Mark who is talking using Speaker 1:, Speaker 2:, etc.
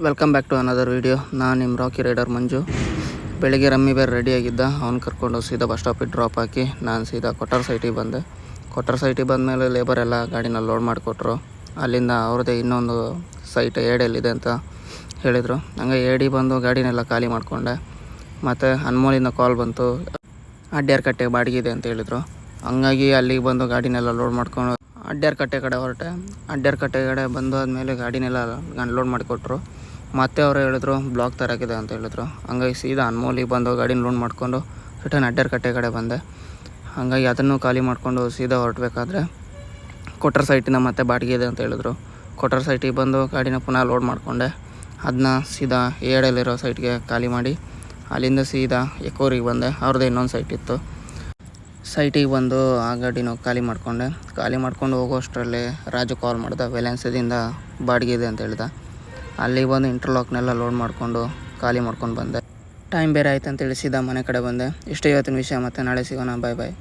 Speaker 1: Welcome back to another video. ನಾನು ನಿಮ್ಮ rakhi rider ಮಂಜು. ಬೆಳಿಗ್ಗೆ ರಮ್ಮಿ ಬೇರೆ ರೆಡಿಯಾಗಿದ್ದ, ಅವ್ನು ಕರ್ಕೊಂಡು ಸೀದಾ ಬಸ್ ಸ್ಟಾಪಿಗೆ ಡ್ರಾಪ್ ಹಾಕಿ ನಾನು ಸೀದಾ ಕೊಟ್ಟಾರ ಸೈಟಿಗೆ ಬಂದೆ. ಕೊಟ್ಟಾರ ಸೈಟಿಗೆ ಬಂದಮೇಲೆ ಲೇಬರ್ ಎಲ್ಲ ಗಾಡಿನ ಲೋಡ್ ಮಾಡಿಕೊಟ್ರು. ಅಲ್ಲಿಂದ ಅವ್ರದ್ದೇ ಇನ್ನೊಂದು ಸೈಟ್ ಏಡೆಯಲ್ಲಿದೆ ಅಂತ ಹೇಳಿದರು. ಹಂಗೆ ಏಡಿ ಬಂದು ಗಾಡಿನೆಲ್ಲ ಖಾಲಿ ಮಾಡಿಕೊಂಡೆ. ಮತ್ತು ಅನ್ಮೋಲಿಂದ ಕಾಲ್ ಬಂತು, ಅಡ್ಯಾರ್ ಕಟ್ಟೆ ಬಾಡಿಗೆ ಇದೆ ಅಂತ ಹೇಳಿದರು. ಹಂಗಾಗಿ ಅಲ್ಲಿಗೆ ಬಂದು ಗಾಡಿನೆಲ್ಲ ಲೋಡ್ ಮಾಡ್ಕೊಂಡು ಅಡ್ಯಾರ್ ಕಟ್ಟೆ ಕಡೆ ಹೊರಟೆ. ಅಡ್ಯಾರ್ ಕಟ್ಟೆ ಕಡೆ ಬಂದು ಆದಮೇಲೆ ಗಾಡಿನೆಲ್ಲ ಲೋಡ್ ಮಾಡಿಕೊಟ್ರು. ಮತ್ತೆ ಅವರು ಹೇಳಿದ್ರು ಬ್ಲಾಕ್ ತರಕಿದೆ ಅಂತ ಹೇಳಿದ್ರು. ಹಂಗಾಗಿ ಸೀದಾ ಅನ್ಮೋಲಿಗೆ ಬಂದು ಗಾಡಿನ ಲೋಡ್ ಮಾಡಿಕೊಂಡು ರಿಟರ್ನ್ ಅಡ್ಯಾರ್ ಕಟ್ಟೆ ಕಡೆ ಬಂದೆ. ಹಾಗಾಗಿ ಅದನ್ನು ಖಾಲಿ ಮಾಡಿಕೊಂಡು ಸೀದಾ ಹೊರಟಬೇಕಾದ್ರೆ ಕೊಟ್ಟಾರ ಸೈಟಿನ ಮತ್ತೆ ಬಾಡಿಗೆ ಇದೆ ಅಂತ ಹೇಳಿದ್ರು. ಕೊಟ್ಟಾರ ಸೈಟಿಗೆ ಬಂದು ಗಾಡಿನ ಪುನಃ ಲೋಡ್ ಮಾಡಿಕೊಂಡೆ. ಅದನ್ನ ಸೀದಾ ಏಡಲ್ಲಿರೋ ಸೈಟ್ಗೆ ಖಾಲಿ ಮಾಡಿ ಅಲ್ಲಿಂದ ಸೀದಾ ಎಕೋರಿಗೆ ಬಂದೆ. ಅವ್ರದ್ದು ಇನ್ನೊಂದು ಸೈಟ್ ಇತ್ತು. ಸೈಟಿಗೆ ಬಂದು ಆ ಗಾಡಿನೂ ಖಾಲಿ ಮಾಡ್ಕೊಂಡು ಹೋಗೋಷ್ಟರಲ್ಲಿ ರಾಜು ಕಾಲ್ ಮಾಡ್ದೆ. ವೆಲೆನ್ಸಿಯಿಂದ ಬಾಡಿಗೆ ಇದೆ ಅಂತ ಹೇಳ್ದೆ. ಅಲ್ಲಿಗೆ ಬಂದು ಇಂಟರ್ಲಾಕ್ನೆಲ್ಲ ಲೋಡ್ ಮಾಡಿಕೊಂಡು ಖಾಲಿ ಮಾಡ್ಕೊಂಡು ಬಂದೆ. ಟೈಮ್ ಬೇರೆ ಆಯ್ತು ಅಂತೇಳಿ ಸೀದಾ ಮನೆ ಕಡೆ ಬಂದೆ. ಇಷ್ಟೇ ಇವತ್ತಿನ ವಿಷಯ. ಮತ್ತೆ ನಾಳೆ ಸಿಗೋಣ. ಬಾಯ್ ಬಾಯ್.